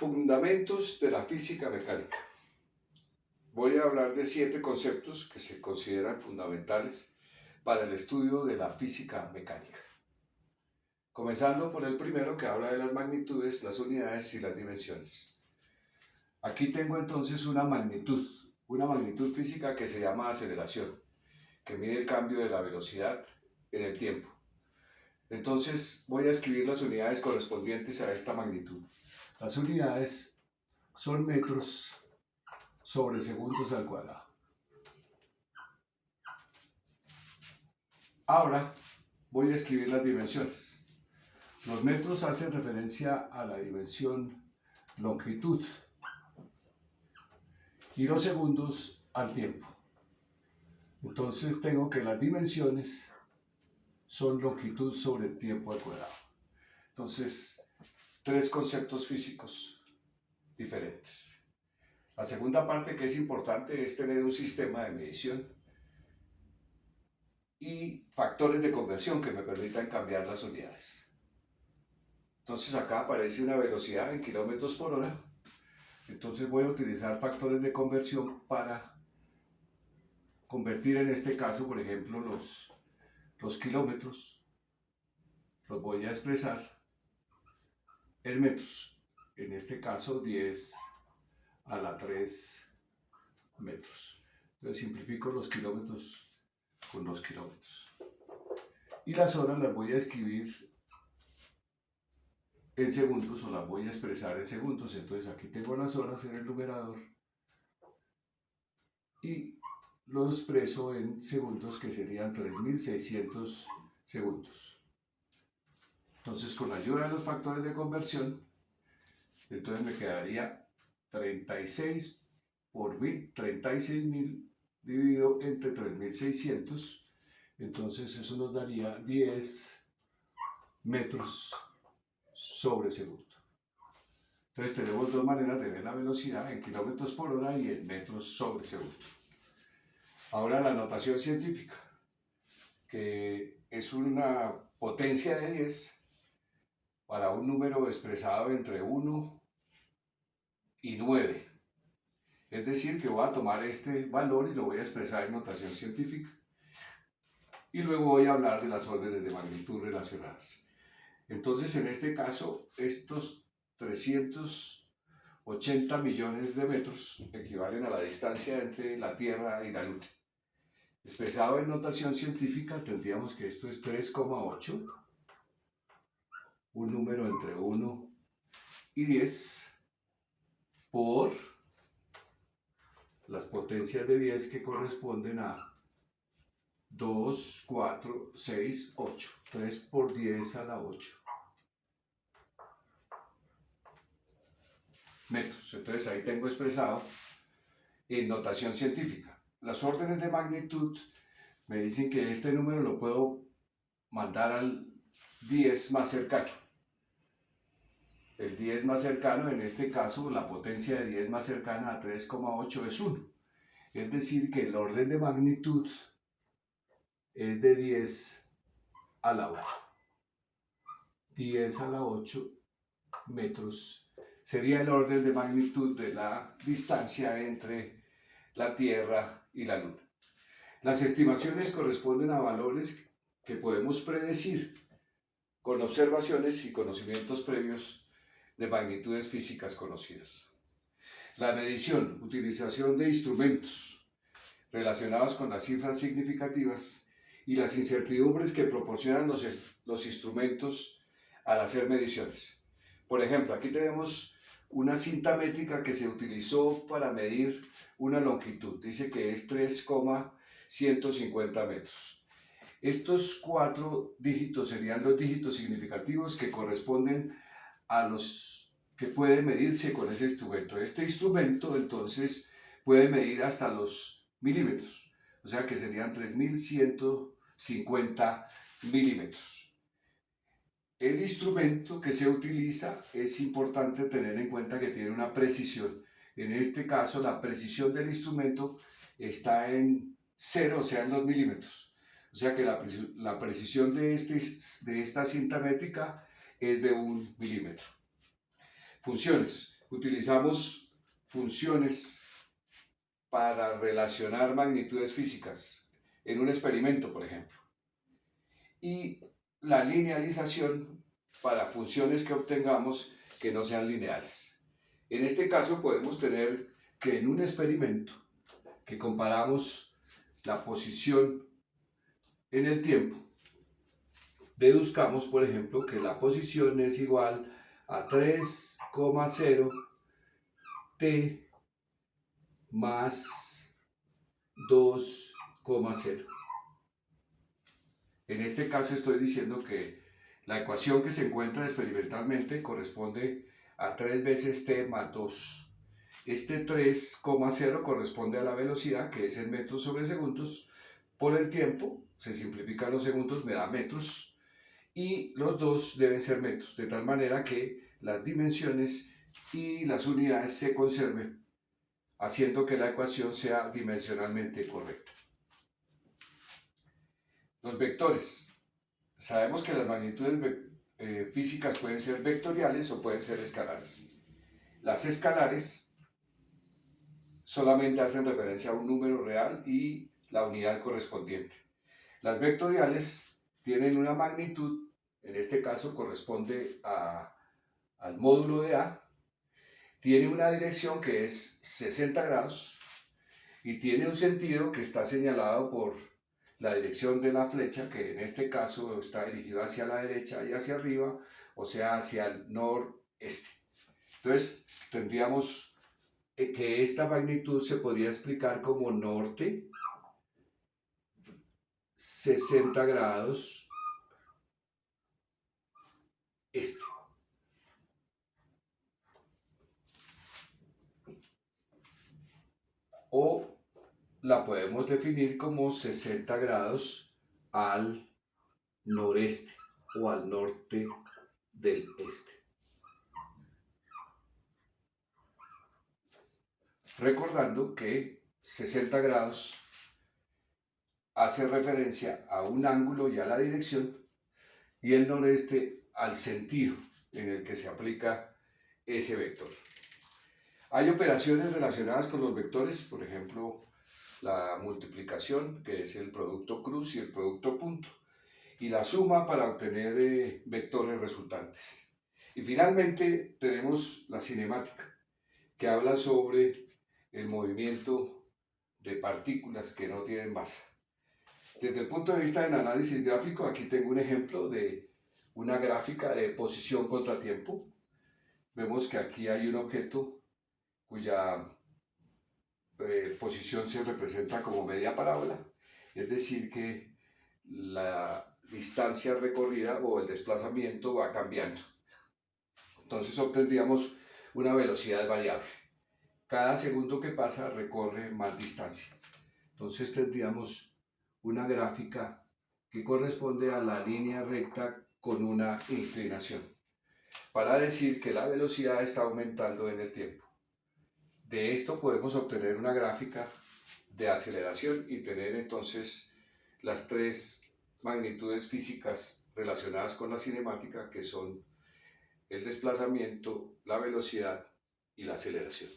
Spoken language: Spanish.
Fundamentos de la física mecánica. Voy a hablar de 7 conceptos que se consideran fundamentales para el estudio de la física mecánica. Comenzando por el primero, que habla de las magnitudes, las unidades y las dimensiones. Aquí tengo entonces una magnitud física que se llama aceleración, que mide el cambio de la velocidad en el tiempo. Entonces voy a escribir las unidades correspondientes a esta magnitud. Las unidades son metros sobre segundos al cuadrado. Ahora voy a escribir las dimensiones. Los metros hacen referencia a la dimensión longitud y los segundos al tiempo. Entonces tengo que las dimensiones son longitud sobre tiempo al cuadrado. Entonces, 3 conceptos físicos diferentes. La segunda parte que es importante es tener un sistema de medición y factores de conversión que me permitan cambiar las unidades. Entonces acá aparece una velocidad en kilómetros por hora. Entonces voy a utilizar factores de conversión para convertir en este caso, por ejemplo, los kilómetros. Los voy a expresar en metros. En este caso 10 a la 3 metros. Entonces simplifico los kilómetros con los kilómetros. Y las horas las voy a escribir en segundos o las voy a expresar en segundos. Entonces aquí tengo las horas en el numerador y lo expreso en segundos, que serían 3600 segundos. Entonces con la ayuda de los factores de conversión, entonces me quedaría 36 por 1000, 36.000 dividido entre 3600, entonces eso nos daría 10 metros sobre segundo. Entonces tenemos dos maneras de ver la velocidad, en kilómetros por hora y en metros sobre segundo. Ahora la notación científica, que es una potencia de 10 para un número expresado entre 1 y 9. Es decir, que voy a tomar este valor y lo voy a expresar en notación científica. Y luego voy a hablar de las órdenes de magnitud relacionadas. Entonces, en este caso, estos 380 millones de metros equivalen a la distancia entre la Tierra y la Luna. Expresado en notación científica, tendríamos que esto es 3,8, un número entre 1 y 10, por las potencias de 10 que corresponden a 2, 4, 6, 8. 3 por 10 a la 8 metros. Entonces ahí tengo expresado en notación científica. Las órdenes de magnitud me dicen que este número lo puedo mandar al 10 más cercano. El 10 más cercano, en este caso, la potencia de 10 más cercana a 3,8 es 1. Es decir, que el orden de magnitud es de 10 a la 8. 10 a la 8 metros sería el orden de magnitud de la distancia entre la Tierra y la Luna. Las estimaciones corresponden a valores que podemos predecir con observaciones y conocimientos previos de magnitudes físicas conocidas. La medición, utilización de instrumentos relacionados con las cifras significativas y las incertidumbres que proporcionan los instrumentos al hacer mediciones. Por ejemplo, aquí tenemos una cinta métrica que se utilizó para medir una longitud. Dice que es 3,150 metros. Estos 4 dígitos serían los dígitos significativos que corresponden a los que puede medirse con ese instrumento. Este instrumento entonces puede medir hasta los milímetros, o sea que serían 3150 milímetros. El instrumento que se utiliza es importante tener en cuenta que tiene una precisión. En este caso, la precisión del instrumento está en 0, o sea, en los milímetros. O sea que la precisión de esta cinta métrica es de 1 milímetro. Funciones. Utilizamos funciones para relacionar magnitudes físicas en un experimento, por ejemplo. Y la linealización para funciones que obtengamos que no sean lineales. En este caso podemos tener que en un experimento que comparamos la posición en el tiempo, deduzcamos, por ejemplo, que la posición es igual a 3,0 t más 2,0. En este caso estoy diciendo que la ecuación que se encuentra experimentalmente corresponde a 3 veces t más 2. Este 3,0 corresponde a la velocidad, que es en metros sobre segundos, por el tiempo, se simplifican los segundos, me da metros, y los dos deben ser metros, de tal manera que las dimensiones y las unidades se conserven, haciendo que la ecuación sea dimensionalmente correcta. Los vectores. Sabemos que las magnitudes físicas pueden ser vectoriales o pueden ser escalares. Las escalares solamente hacen referencia a un número real y la unidad correspondiente. Las vectoriales tienen una magnitud, en este caso corresponde al módulo de A, tiene una dirección que es 60 grados y tiene un sentido que está señalado por la dirección de la flecha, que en este caso está dirigido hacia la derecha y hacia arriba, o sea, hacia el noreste. Entonces, tendríamos que esta magnitud se podría explicar como norte, 60 grados, este. O la podemos definir como 60 grados al noreste o al norte del este. Recordando que 60 grados hace referencia a un ángulo y a la dirección, y el noreste al sentido en el que se aplica ese vector. Hay operaciones relacionadas con los vectores, por ejemplo, la multiplicación, que es el producto cruz y el producto punto, y la suma para obtener vectores resultantes. Y finalmente tenemos la cinemática, que habla sobre el movimiento de partículas que no tienen masa. Desde el punto de vista del análisis gráfico, aquí tengo un ejemplo de una gráfica de posición contra tiempo. Vemos que aquí hay un objeto cuya posición se representa como media parábola, es decir que la distancia recorrida o el desplazamiento va cambiando. Entonces obtendríamos una velocidad variable. Cada segundo que pasa recorre más distancia. Entonces tendríamos una gráfica que corresponde a la línea recta con una inclinación, para decir que la velocidad está aumentando en el tiempo. De esto podemos obtener una gráfica de aceleración y tener entonces las tres magnitudes físicas relacionadas con la cinemática, que son el desplazamiento, la velocidad y la aceleración.